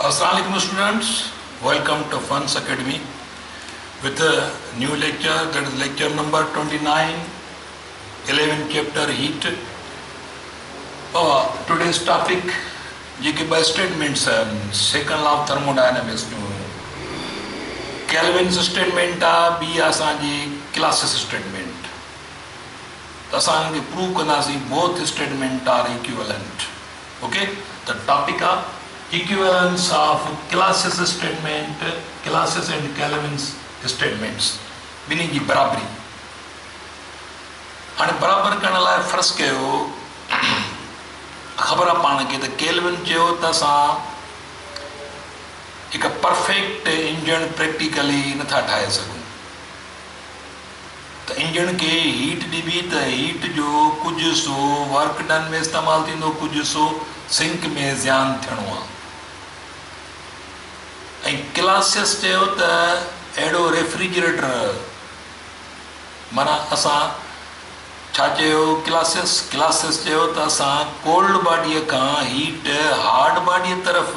Assalamualaikum students, welcome to Funs Academy with a new lecture, that is lecture number 29, 11 chapter heat. Today's topic जेके ॿ statements आहिनि second law of thermodynamics जूं Kelvin's statement आहे, ॿी आहे असांजी classes statement. त असां प्रूव कंदासीं both statement are equivalent. Okay, the topic आहे equivalence of classes statement, classes and Kelvin's statements, ॿिन्ही जी बराबरी। हाणे बराबर करण लाइ फ़र्ज़ु कयो, ख़बर आहे पाण खे त केल्विन चयो त असां हिकु परफेक्ट इंजन प्रैक्टिकली नथा ठाहे सघूं। त इंजन खे हीट ॾिबी त हीट जो कुझु सो वर्क डन में इस्तेमालु थींदो, कुझु सो सिंक में ज़ियान थियणो आहे। ऐं क्लासिस चयो त अहिड़ो रेफ्रिजरेटर, माना असां छा चयो क्लासिस चयो त असां कोल्ड बॉडीअ खां हीट हार्ड बॉडीअ तरफ़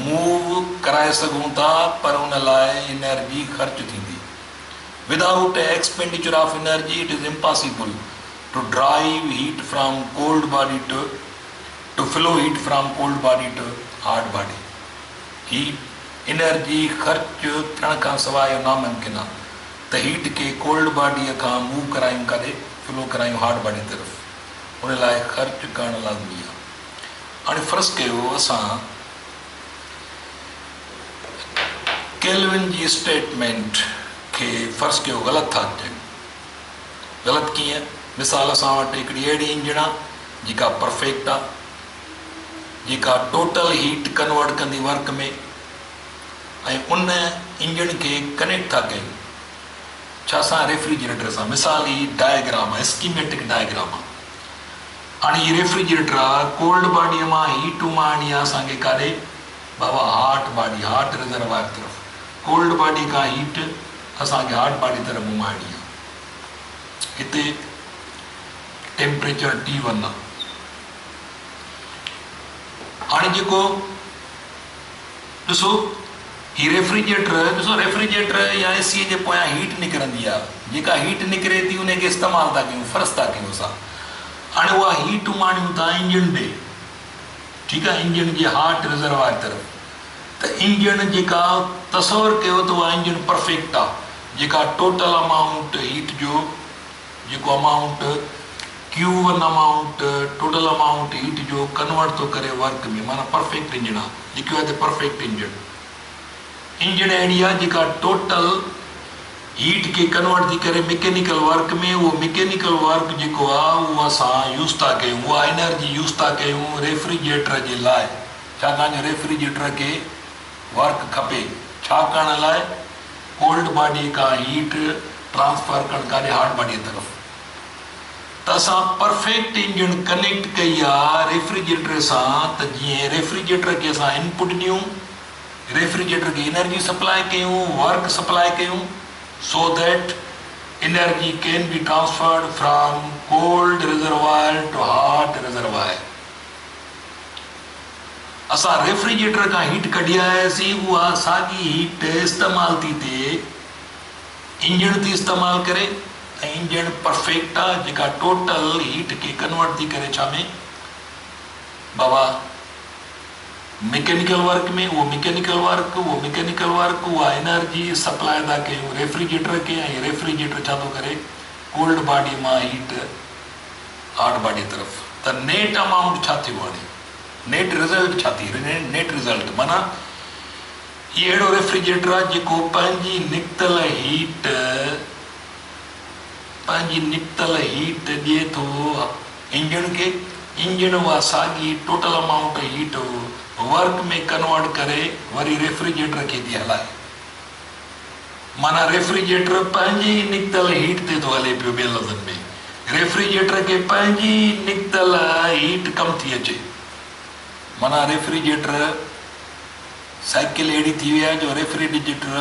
मूव कराए सघूं था, पर उन लाइ एनर्जी ख़र्च थींदी। Without expenditure of energy it is impossible to drive heat from cold body to flow heat from cold body to hard body. Heat energy ख़र्च थियण खां सवाइ नामुमकिन आहे त हीट खे कोल्ड बॉडीअ खां मूव करायूं, काॾे फ्लो करायूं हार्ड बॉडी तरफ़, उन लाइ ख़र्च करणु लाज़मी आहे। हाणे फ़र्ज़ु कयो असां केल्विन जी स्टेटमेंट खे फ़र्ज़ु कयो ग़लति था चयूं। ग़लति कीअं? मिसाल असां वटि हिकिड़ी अहिड़ी इंजन आहे जेका परफेक्ट आहे, जेका टोटल हीट कन्वर्ट कंदी वर्क में, ऐं उन इंजन खे कनेक्ट था कयूं छा सां? रेफ्रिजरेटर सां। मिसाल ही डायग्राम आहे, स्कीमेटिक डायग्राम आहे। हाणे हीअ रेफ्रिजरेटर आहे, कोल्ड बॉडीअ मां हीट उमाइणी आहे असांखे काॾे? बाबा हॉट बॉडी, हॉट रिजर्वायर तरफ़। कोल्ड बॉडी खां हीट असांखे हॉट बॉडी तरफ़ उमाइणी आहे। हिते टेम्परेचर T1 आहे। हाणे जेको ॾिसो ही रेफ्रिजरेटर या एसी जे पोयां हीट निकिरंदी आहे, जेका हीट निकिरे थी उनखे इस्तेमालु था कयूं, फ़र्ज़ु था कयूं असां। हाणे उहा हीट उमाणियूं था इंजन ॾे, ठीकु आहे, इंजन जे हार्ट रिजर्वायर तरफ़। त इंजन जेका तसवर कयो त उहा इंजन परफेक्ट आहे, जेका टोटल अमाउंट हीट जो जेको amount Q1 amount total amount heat जो कन्वर्ट थो करे वर्क में, माना परफेक्ट इंजन आहे, लिखियो आहे त परफेक्ट इंजन अहिड़ी आहे जेका टोटल हीट खे कन्वर्ट थी करे मैकेनिकल वर्क में। उहो मैकेनिकल वर्क जेको आहे उहो असां यूज़ था कयूं, उहा एनर्जी यूज़ था कयूं रेफ्रिजरेटर जे लाइ। छाकाणि रेफ्रिजरेटर खे वर्क खपे छा करण लाइ? कोल्ड बॉडी खां हीट ट्रांसफर करणु काॾे हार्ड बॉडीअ तरफ़। त असां परफेक्ट इंजन कनेक्ट कई आहे रेफ्रिजरेटर सां, त जीअं रेफ्रिजरेटर खे असां इनपुट ॾियूं, रेफ्रिजरेटर खे एनर्जी सप्लाई कयूं, वर्क सप्लाई कयूं, so that energy can be transferred from cold reservoir to hot reservoir. असां रेफ्रिजरेटर खां हीट कढी आयासीं, उहा साॻी हीट इस्तेमालु थी थिए, इंजन थी इस्तेमालु करे, ऐं इंजन परफेक्ट आहे जेका टोटल हीट खे कन्वर्ट थी करे छा में? बाबा मैकेनिकल वर्क में। उहो मैकेनिकल वर्क उहा एनर्जी सप्लाई था कयूं रेफ्रिजरेटर खे, ऐं रेफ्रिजरेटर छा थो करे? कोल्ड बॉडी मां हीट हार्ड बॉडी तरफ़। त नेट अमाउंट छा थियो? हाणे नेट रिज़ल्ट छा थी? नेट रिज़ल्ट माना इहो अहिड़ो रेफ्रिजरेटर आहे जेको पंहिंजी निकितल हीट ॾिए थो इंजन खे। इंजन उहा साॻी टोटल अमाउंट हीट वर्क में कन्वर्ट करे वरी रेफ्रिजरेटर खे थी हलाए। माना रेफ्रिजरेटर पंहिंजी निकितल हीट ते थो हले पियो। ॿियनि लफ़्ज़नि में रेफ्रिजरेटर खे पंहिंजी निकितल हीट कम थी अचे। माना रेफ्रिजरेटर साइकिल अहिड़ी थी वई आहे जो रेफ्रिजरेटर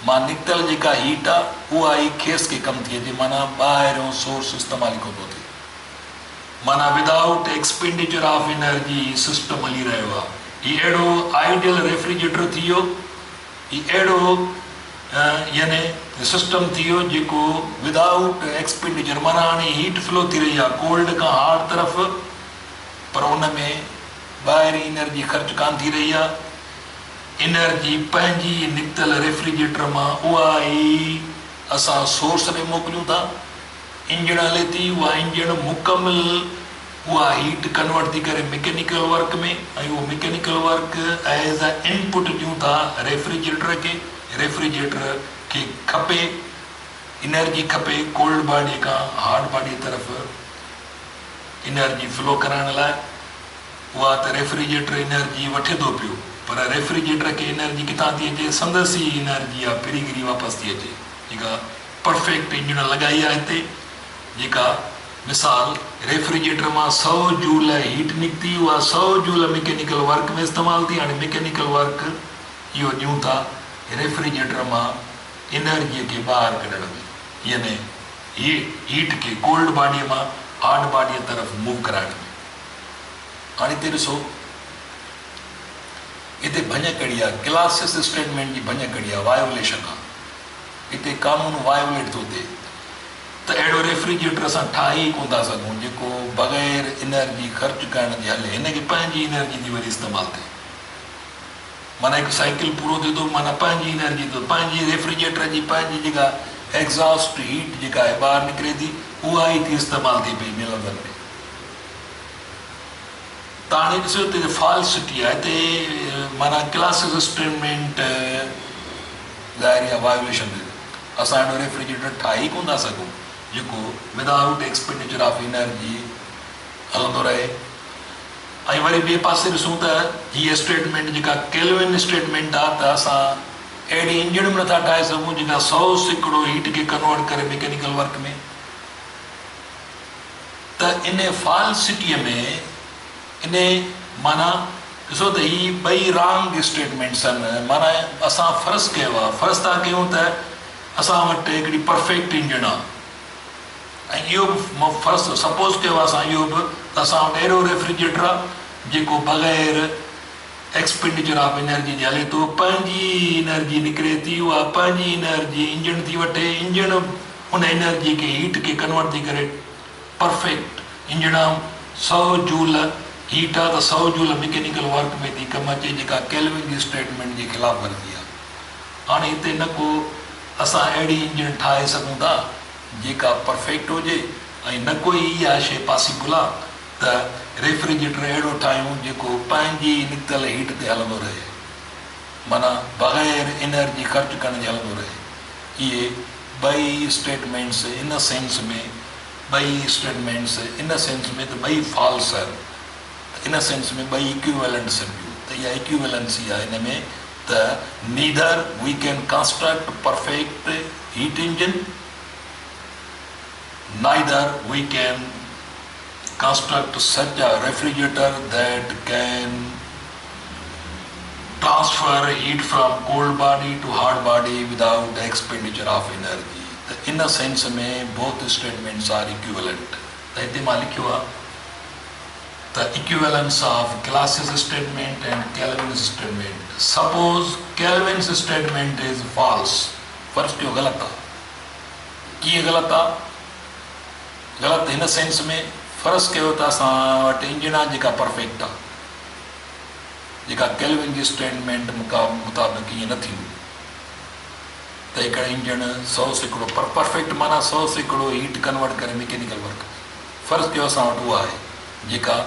मां निकितल जेका हीट आहे उहा ई खेस खे कम थी अचे, माना ॿाहिरियों सोर्स इस्तेमालु कोन थो थिए। माना without expenditure of energy system हली रहियो आहे। ही अहिड़ो आइडियल रेफ्रिजरेटर थी वियो, ही अहिड़ो यानी सिस्टम थी वियो जेको विदाउट एक्सपेंडिचर, माना हाणे हीट फ्लो थी रही आहे कोल्ड खां हार्ड तरफ़, पर उन में ॿाहिरि एनर्जी ख़र्च कान थी रही आहे। एनर्जी पंहिंजी निकितल रेफ्रिजरेटर मां उहा ई असां सोर्स ॾे मोकिलियूं था, इंजण हले थी, उहा इंजण मुकमिल उहा हीट कन्वर्ट थी करे मैकेनिकल वर्क में, ऐं उहो mechanical work as a input ॾियूं था रेफ्रिजरेटर खे। रेफ्रिजरेटर खे खपे एनर्जी, खपे कोल्ड बॉडी खां हार्ड बॉडी तरफ़ एनर्जी फ्लो कराइण लाइ। उहा त रेफ्रिजरेटर एनर्जी वठे थो पियो, पर रेफ्रिजरेटर खे एनर्जी किथां थी अचे, संदसि ई एनर्जी आहे पेरीगिरी वापसि थी अचे, जेका परफेक्ट इंजण लॻाई आहे हिते। जेका मिसाल रेफ्रिजरेटर मां 100 जूल हीट निकिती, उहा 100 जूल मैकेनिकल वर्क में इस्तेमालु थी। हाणे मैकेनिकल वर्क इहो ॾियूं था रेफ्रिजरेटर मां एनर्जीअ खे ॿाहिरि कढण में, यानी हीट खे कोल्ड बॉडीअ मां हार्ड बॉडीअ तरफ़ मूव कराइण में। हाणे हिते ॾिसो, हिते भञ कड़ी आहे, क्लासिस स्टेटमेंट जी भञ कड़ी आहे, वायोलेशन आहे। हिते कानून वायोलेट थो थिए, त अहिड़ो रेफ्रिजरेटर असां ठाहे ई कोन था सघूं जेको बग़ैर एनर्जी ख़र्च करण जे हले, हिनखे पंहिंजी एनर्जी जी वरी इस्तेमालु थिए। माना हिकु साइकिल पूरो थिए थो, माना पंहिंजी एनर्जी थो, पंहिंजी रेफ्रिजरेटर जी पंहिंजी जेका एग्ज़ॉस्ट हीट जेका आहे ॿाहिरि निकिरे थी, उहा ई थी इस्तेमालु थी पई मिलंदड़ में। त हाणे ॾिसो हिते फॉल्सिटी आहे, हिते माना क्लासिस स्टेटमेंट ज़ाहिर आहे वायोलेशन थिए। असां अहिड़ो रेफ्रिजरेटर ठाहे ई कोन था सघूं जेको विदाउट एक्सपेंडिचर ऑफ एनर्जी हलंदो रहे। ऐं वरी ॿिए पासे ॾिसूं त हीअ स्टेटमेंट जेका केल्विन स्टेटमेंट आहे, त असां अहिड़ी इंजण बि नथा ठाहे सघूं जेका 100% हीट खे कन्वर्ट करे मैकेनिकल वर्क में। त इन फॉल्सिटीअ में इन माना ॾिसो त ही ॿई रॉन्ग स्टेटमेंट्स आहिनि। माना असां फ़र्ज़ु कयो आहे, फ़र्ज़ु था कयूं त असां वटि हिकिड़ी परफेक्ट इंजण आहे, ऐं इहो बि फ़र्ज़ु सपोज़ कयो आहे असां इहो बि त असां वटि अहिड़ो रेफ्रिजरेटर आहे जेको बग़ैर एक्सपेंडिचर ऑफ एनर्जी जे हले थो, पंहिंजी एनर्जी निकिरे थी, उहा पंहिंजी एनर्जी इंजण थी वठे, इंजण उन एनर्जी खे हीट खे कन्वर्ट थी करे परफेक्ट इंजण 100 जूल हीट आहे त 100 जूल मैकेनिकल वर्क में थी कमु अचे, जेका केल्विन जी स्टेटमेंट जे ख़िलाफ़ वर्ती आहे। हाणे हिते न को असां अहिड़ी इंजण ठाहे सघूं था जेका परफेक्ट हुजे, ऐं न कोई इहा शइ पॉसिबल आहे त रेफ्रिजरेटर अहिड़ो ठाहियूं जेको पंहिंजी निकितल हीट ते हलंदो रहे, माना बग़ैर एनर्जी ख़र्च करण जे हलंदो रहे। इहे ॿई स्टेटमेंट्स इन सेंस में, ॿई स्टेटमेंट्स इन सेंस में त ॿई फॉल्स आहिनि, इन सेंस में ॿई इक्विवेलेंट्स आहिनि। त इहा इक्विवेलेंसी आहे हिन में त neither we can construct perfect heat engine, neither we can construct such a refrigerator that can transfer heat from cold body to hard body without expenditure of energy. In a sense में both statements are equivalent. त हिते मां लिखियो आहे the equivalence of Clausius statement and Kelvin's statement. Suppose Kelvin's statement is false. First जो ग़लति आहे। कीअं ग़लति आहे? ग़लति हिन सेंस में फ़र्ज़ु कयो त असां वटि इंजण आहे जेका परफेक्ट आहे, जेका केल्विन जी स्टेटमेंट मुताबिक़ ईअं न थींदी। त हिकिड़ा इंजण 100% परफेक्ट माना 100% हीट कन्वर्ट करे मैकेनिकल वर्क, फ़र्ज़ु कयो असां वटि उहा आहे जेका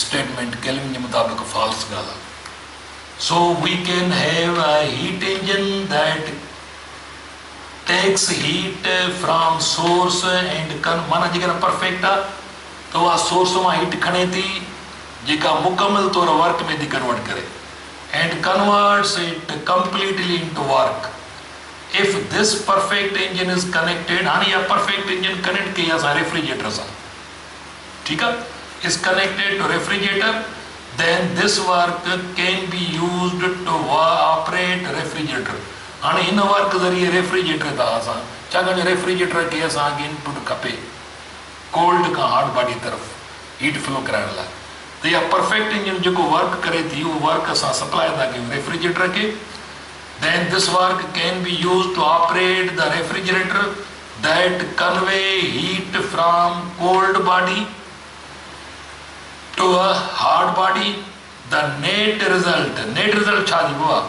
स्टेटमेंट केल्विन जे मुताबिक़ फॉल्स ॻाल्हि आहे। So we can have a heat engine that takes heat from source and माना जेकर परफेक्ट आहे त उहा सोर्स मां हीट खणे थी जेका मुकमिल तौर वर्क में थी कन्वर्ट करे, and converts it completely into work. If this perfect engine is connected, हाणे इहा परफेक्ट इंजन कनेक्ट कई असां रेफ्रिजरेटर सां, ठीकु आहे, is connected to refrigerator, then this work can be used to operate refrigerator. हाणे हिन वर्क ज़रिए रेफ्रिजरेटर था असां, छाकाणि रेफ्रिजरेटर खे असांखे इनपुट खपे कोल्ड खां हार्ड बॉडी तरफ़ हीट फ्लो कराइण लाइ, तो यह परफेक्ट इंजन जो वर्क करे थी वो वर्क असां सप्लाई था कयूं रेफ्रिजरेटर के. Then this work can be used to operate the refrigerator that convey heat from cold body to a hard body. The net result छा थी बुआ?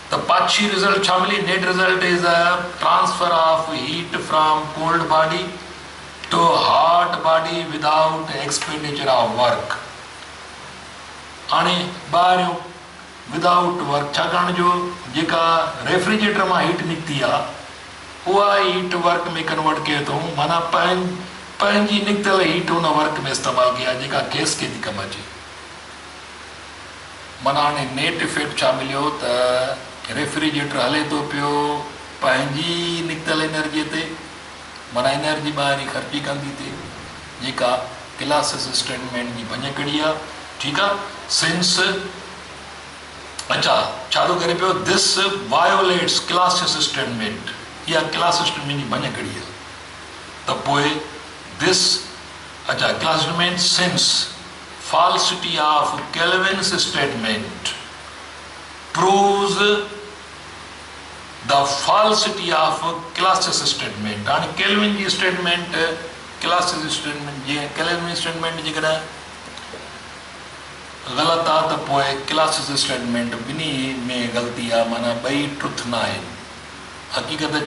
The पाछी result छा मिली? Net result is a transfer of heat from cold body to hard body without expenditure of work. हाणे ॿाहिरियों without work छाकाणि जो जेका रेफ्रिजरेटर मां हीट निकिती आहे उहा हीट वर्क में कन्वर्ट कयो अथऊं, माना पंहिंजी निकितल हीट उन वर्क में इस्तेमालु कई आहे जेका गैस खे थी कमु अचे. माना हाणे नेट इफेक्ट छा मिलियो त रेफ्रिजरेटर हले थो पियो पंहिंजी निकितल एनर्जीअ ते, माना एनर्जी ॿाहिरि ख़र्ची कंदी थिए जेका क्लासिस स्टेटमेंट जी भञकड़ी आहे. ठीकु आहे. सिंस अच्छा छा थो करे पियो? This violates Clausius statement. इहा क्लासिस स्टेटमेंट जी भञकड़ी आहे. त पोइ दिस अच्छा Clausius statement since falsity of Kelvin's statement proves the falsity of Clausius statement. हाणे केल्विन जी स्टेटमेंट क्लासिस स्टेटमेंट जीअं केल्विन स्टेटमेंट जेकॾहिं ग़लति आहे त पोइ क्लासिस स्टेटमेंट ॿिन्ही में ग़लती आहे, माना ॿई ट्रुथ न आहिनि. हक़ीक़त